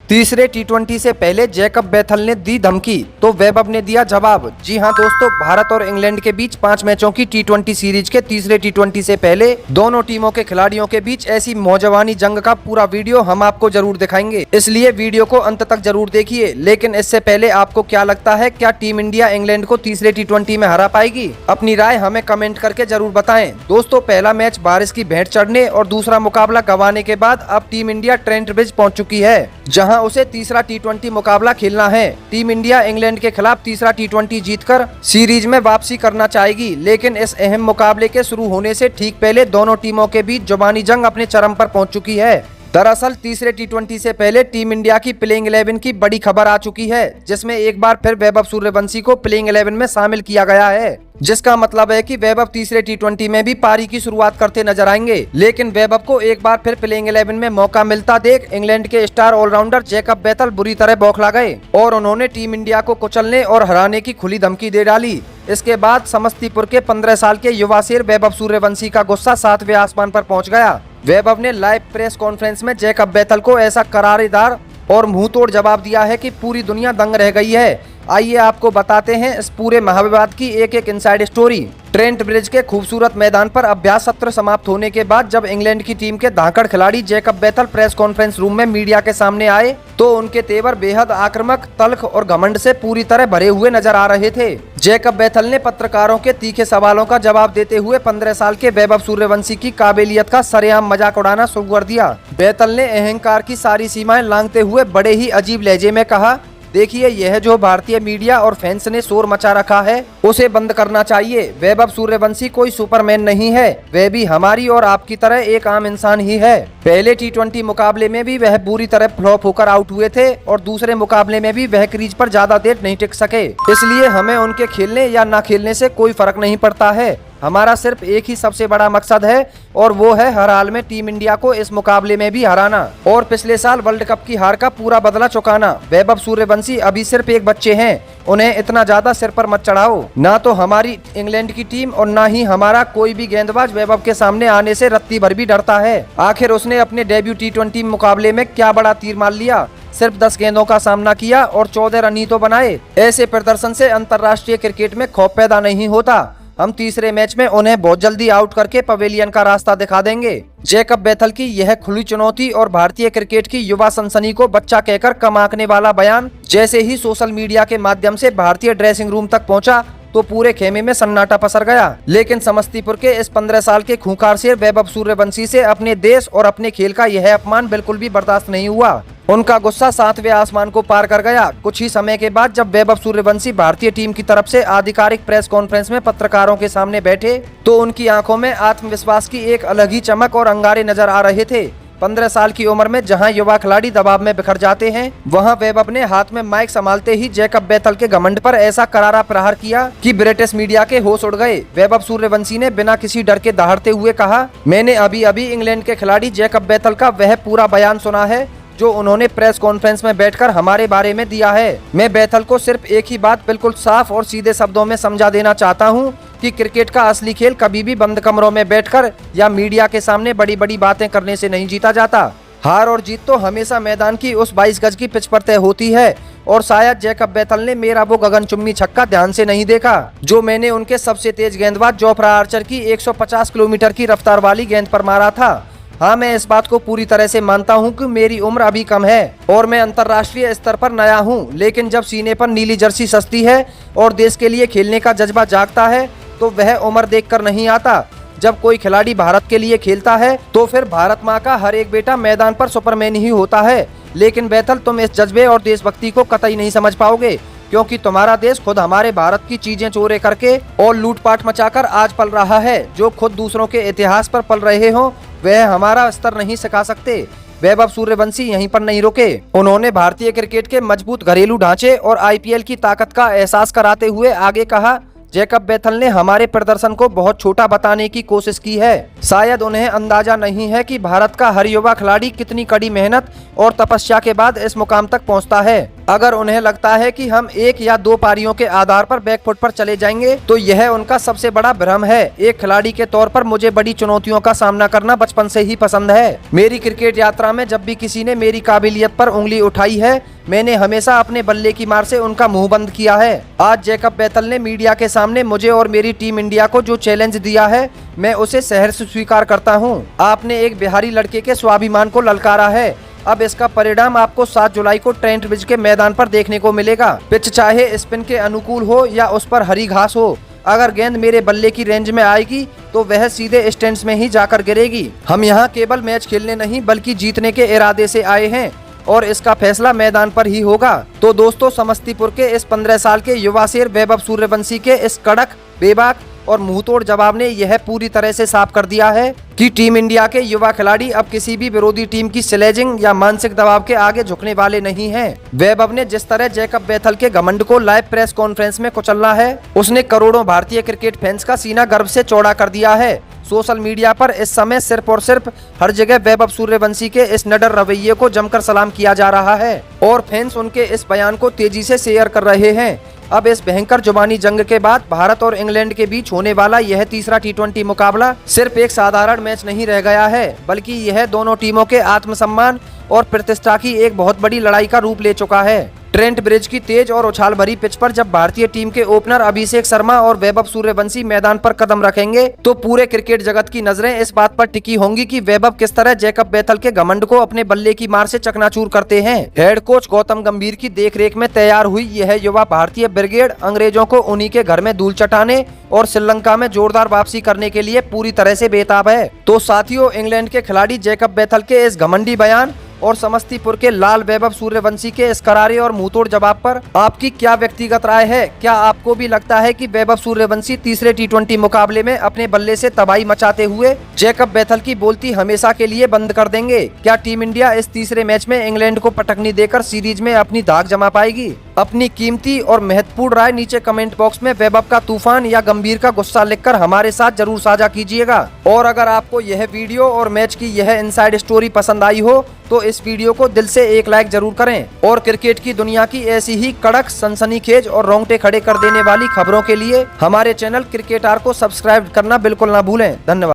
तीसरे टी20 से पहले जैकब बेथल ने दी धमकी तो वैभव ने दिया जवाब। जी हां दोस्तों, भारत और इंग्लैंड के बीच 5 मैचों की टी20 सीरीज के तीसरे टी20 से पहले दोनों टीमों के खिलाड़ियों के बीच ऐसी मौजवानी जंग का पूरा वीडियो हम आपको जरूर दिखाएंगे, इसलिए वीडियो को अंत तक जरूर देखिए। लेकिन इससे पहले आपको क्या लगता है, क्या टीम इंडिया इंग्लैंड को तीसरे टी20 में हरा पाएगी? अपनी राय हमें कमेंट करके जरूर बताएं। दोस्तों, पहला मैच बारिश की भेंट चढ़ने और दूसरा मुकाबला गंवाने के बाद अब टीम इंडिया ट्रेंट ब्रिज पहुंच चुकी है, जहां उसे तीसरा टी20 मुकाबला खेलना है। टीम इंडिया इंग्लैंड के खिलाफ तीसरा टी20 जीतकर सीरीज में वापसी करना चाहेगी, लेकिन इस अहम मुकाबले के शुरू होने से ठीक पहले दोनों टीमों के बीच जुबानी जंग अपने चरम पर पहुंच चुकी है। दरअसल तीसरे टी20 से पहले टीम इंडिया की प्लेइंग 11 की बड़ी खबर आ चुकी है, जिसमें एक बार फिर वैभव सूर्यवंशी को प्लेइंग 11 में शामिल किया गया है, जिसका मतलब है कि वैभव तीसरे टी20 में भी पारी की शुरुआत करते नजर आएंगे। लेकिन वैभव को एक बार फिर प्लेइंग 11 में मौका मिलता देख इंग्लैंड के स्टार ऑलराउंडर जैकब बेथल बुरी तरह बौखला गए और उन्होंने टीम इंडिया को कुचलने और हराने की खुली धमकी दे डाली। इसके बाद समस्तीपुर के 15 साल के युवा शेर वैभव सूर्यवंशी का गुस्सा 7वें आसमान पर पहुंच गया। वैभव ने लाइव प्रेस कॉन्फ्रेंस में जैकब बेथल को ऐसा करारेदार और मुंहतोड़ जवाब दिया है कि पूरी दुनिया दंग रह गई है। आइए आपको बताते हैं इस पूरे महाविवाद की एक एक इनसाइड स्टोरी। ट्रेंट ब्रिज के खूबसूरत मैदान पर अभ्यास सत्र समाप्त होने के बाद जब इंग्लैंड की टीम के धाकड़ खिलाड़ी Jacob Bethell press conference room में मीडिया के सामने आए तो उनके तेवर बेहद आक्रामक, तल्ख और घमंड से पूरी तरह भरे हुए नजर आ रहे थे। जैकब बेथल ने पत्रकारों के तीखे सवालों का जवाब देते हुए 15 साल के वैभव सूर्यवंशी की काबिलियत का सरेआम मजाक उड़ाना शुरू कर दिया। बेथल ने अहंकार की सारी सीमाएं लांघते हुए बड़े ही अजीब लहजे में कहा, देखिए, यह जो भारतीय मीडिया और फैंस ने शोर मचा रखा है उसे बंद करना चाहिए। वैभव सूर्यवंशी कोई सुपरमैन नहीं है, वह भी हमारी और आपकी तरह एक आम इंसान ही है। पहले टी20 मुकाबले में भी वह बुरी तरह फ्लॉप होकर आउट हुए थे और दूसरे मुकाबले में भी वह क्रीज पर ज्यादा देर नहीं टिक सके, इसलिए हमें उनके खेलने या ना खेलने से कोई फर्क नहीं पड़ता है। हमारा सिर्फ एक ही सबसे बड़ा मकसद है और वो है हर हाल में टीम इंडिया को इस मुकाबले में भी हराना और पिछले साल वर्ल्ड कप की हार का पूरा बदला चुकाना। वैभव सूर्यवंशी अभी सिर्फ एक बच्चे हैं, उन्हें इतना ज्यादा सिर पर मत चढ़ाओ। ना तो हमारी इंग्लैंड की टीम और ना ही हमारा कोई भी गेंदबाज वैभव के सामने आने से रत्ती भर भी डरता है। आखिर उसने अपने डेब्यू टी20 मुकाबले में क्या बड़ा तीर मार लिया, सिर्फ 10 गेंदों का सामना किया और 14 रन ही तो बनाए। ऐसे प्रदर्शन से अंतर्राष्ट्रीय क्रिकेट में खौफ पैदा नहीं होता। हम तीसरे मैच में उन्हें बहुत जल्दी आउट करके पवेलियन का रास्ता दिखा देंगे। जैकब बेथल की यह खुली चुनौती और भारतीय क्रिकेट की युवा सनसनी को बच्चा कहकर कम आंकने वाला बयान जैसे ही सोशल मीडिया के माध्यम से भारतीय ड्रेसिंग रूम तक पहुंचा तो पूरे खेमे में सन्नाटा पसर गया। लेकिन समस्तीपुर के इस 15 साल के खूंखार शेर वैभव सूर्यवंशी से अपने देश और अपने खेल का यह अपमान बिल्कुल भी बर्दाश्त नहीं हुआ। उनका गुस्सा 7वें आसमान को पार कर गया। कुछ ही समय के बाद जब वैभव सूर्यवंशी भारतीय टीम की तरफ से आधिकारिक प्रेस कॉन्फ्रेंस में पत्रकारों के सामने बैठे तो उनकी आंखों में आत्मविश्वास की एक अलग ही चमक और अंगारे नजर आ रहे थे। 15 साल की उम्र में जहां युवा खिलाड़ी दबाव में बिखर जाते हैं, वहां वैभव ने हाथ में माइक संभालते ही जैकब बेथल के घमंड पर ऐसा करारा प्रहार किया कि ब्रिटिश मीडिया के होश उड़ गए। वैभव सूर्यवंशी ने बिना किसी डर के दहाड़ते हुए कहा, मैंने अभी अभी इंग्लैंड के खिलाड़ी जैकब बेथल का वह पूरा बयान सुना है जो उन्होंने प्रेस कॉन्फ्रेंस में बैठकर हमारे बारे में दिया है। मैं बेथल को सिर्फ एक ही बात बिल्कुल साफ और सीधे शब्दों में समझा देना चाहता हूं कि क्रिकेट का असली खेल कभी भी बंद कमरों में बैठकर या मीडिया के सामने बड़ी बड़ी बातें करने से नहीं जीता जाता। हार और जीत तो हमेशा मैदान की उस 22 गज की पिच पर तय होती है और शायद जैकब बेथल ने मेरा वो गगनचुम्बी छक्का ध्यान से नहीं देखा जो मैंने उनके सबसे तेज गेंदबाज जोफ्रा आर्चर की 150 किलोमीटर की रफ्तार वाली गेंद पर मारा था। हाँ, मैं इस बात को पूरी तरह से मानता हूँ कि मेरी उम्र अभी कम है और मैं अंतर्राष्ट्रीय स्तर पर नया हूँ, लेकिन जब सीने पर नीली जर्सी सजती है और देश के लिए खेलने का जज्बा जागता है तो वह उम्र देखकर नहीं आता। जब कोई खिलाड़ी भारत के लिए खेलता है तो फिर भारत माँ का हर एक बेटा मैदान पर सुपरमैन ही होता है। लेकिन बेथल, तुम इस जज्बे और देशभक्ति को कतई नहीं समझ पाओगे, क्योंकि तुम्हारा देश खुद हमारे भारत की चीजें चोरी करके और लूटपाट मचाकर आज पल रहा है। जो खुद दूसरों के इतिहास पर पल रहे हो वह हमारा स्तर नहीं सिखा सकते। वैभव सूर्यवंशी यहीं पर नहीं रुके। उन्होंने भारतीय क्रिकेट के मजबूत घरेलू ढांचे और आईपीएल की ताकत का एहसास कराते हुए आगे कहा, जैकब बेथल ने हमारे प्रदर्शन को बहुत छोटा बताने की कोशिश की है। शायद उन्हें अंदाजा नहीं है कि भारत का हर युवा खिलाड़ी कितनी कड़ी मेहनत और तपस्या के बाद इस मुकाम तक पहुंचता है। अगर उन्हें लगता है कि हम 1 या 2 पारियों के आधार पर बैकफुट पर चले जाएंगे तो यह उनका सबसे बड़ा भ्रम है। एक खिलाड़ी के तौर पर मुझे बड़ी चुनौतियों का सामना करना बचपन से ही पसंद है। मेरी क्रिकेट यात्रा में जब भी किसी ने मेरी काबिलियत पर उंगली उठाई है, मैंने हमेशा अपने बल्ले की मार से उनका मुंह बंद किया है। आज जैकब बेथल ने मीडिया के सामने मुझे और मेरी टीम इंडिया को जो चैलेंज दिया है, मैं उसे सहर्ष स्वीकार करता हूं। आपने एक बिहारी लड़के के स्वाभिमान को ललकारा है। अब इसका परिणाम आपको 7 जुलाई को ट्रेंट ब्रिज के मैदान पर देखने को मिलेगा। पिच चाहे स्पिन के अनुकूल हो या उस पर हरी घास हो, अगर गेंद मेरे बल्ले की रेंज में आएगी तो वह सीधे स्टैंड्स में ही जाकर गिरेगी। हम यहाँ केवल मैच खेलने नहीं बल्कि जीतने के इरादे से आए हैं और इसका फैसला मैदान पर ही होगा। तो दोस्तों, समस्तीपुर के इस 15 साल के युवा शेर वैभव सूर्यवंशी के इस कड़क, बेबाक और मुंहतोड़ जवाब ने यह पूरी तरह से साफ कर दिया है कि टीम इंडिया के युवा खिलाड़ी अब किसी भी विरोधी टीम की स्लेजिंग या मानसिक दबाव के आगे झुकने वाले नहीं हैं। वैभव ने जिस तरह जैकब बेथल के घमंड को लाइव प्रेस कॉन्फ्रेंस में कुचला है, उसने करोड़ों भारतीय क्रिकेट फैंस का सीना गर्व से चौड़ा कर दिया है। सोशल मीडिया पर इस समय सिर्फ और सिर्फ हर जगह वैभव सूर्यवंशी के इस निडर रवैये को जमकर सलाम किया जा रहा है और फैंस उनके इस बयान को तेजी से शेयर कर रहे हैं। अब इस भयंकर जुबानी जंग के बाद भारत और इंग्लैंड के बीच होने वाला यह तीसरा T20 मुकाबला सिर्फ एक साधारण मैच नहीं रह गया है, बल्कि यह दोनों टीमों के आत्मसम्मान और प्रतिष्ठा की एक बहुत बड़ी लड़ाई का रूप ले चुका है। ट्रेंट ब्रिज की तेज और उछाल भरी पिच पर जब भारतीय टीम के ओपनर अभिषेक शर्मा और वैभव सूर्यवंशी मैदान पर कदम रखेंगे तो पूरे क्रिकेट जगत की नजरें इस बात पर टिकी होंगी कि वैभव किस तरह जैकब बेथल के घमंड को अपने बल्ले की मार से चकनाचूर करते हैं। हेड कोच गौतम गंभीर की देखरेख में तैयार हुई यह युवा भारतीय ब्रिगेड अंग्रेजों को उन्हीं के घर में धूल चटाने और श्रीलंका में जोरदार वापसी करने के लिए पूरी तरह से बेताब है। तो साथियों, इंग्लैंड के खिलाड़ी जैकब बेथल के इस घमंडी बयान और समस्तीपुर के लाल वैभव सूर्यवंशी के इस करारे और मुंहतोड़ जवाब पर आपकी क्या व्यक्तिगत राय है? क्या आपको भी लगता है कि वैभव सूर्यवंशी तीसरे T20 मुकाबले में अपने बल्ले से तबाही मचाते हुए जैकब बेथल की बोलती हमेशा के लिए बंद कर देंगे? क्या टीम इंडिया इस तीसरे मैच में इंग्लैंड को पटकनी देकर सीरीज में अपनी धाक जमा पाएगी? अपनी कीमती और महत्वपूर्ण राय नीचे कमेंट बॉक्स में वैभव का तूफान या गंभीर का गुस्सा लिखकर हमारे साथ जरूर साझा कीजिएगा। और अगर आपको यह वीडियो और मैच की यह इनसाइड स्टोरी पसंद आई हो तो इस वीडियो को दिल से एक लाइक जरूर करें और क्रिकेट की दुनिया की ऐसी ही कड़क, सनसनीखेज और रोंगटे खड़े कर देने वाली खबरों के लिए हमारे चैनल क्रिकेटार को सब्सक्राइब करना बिल्कुल ना भूलें। धन्यवाद।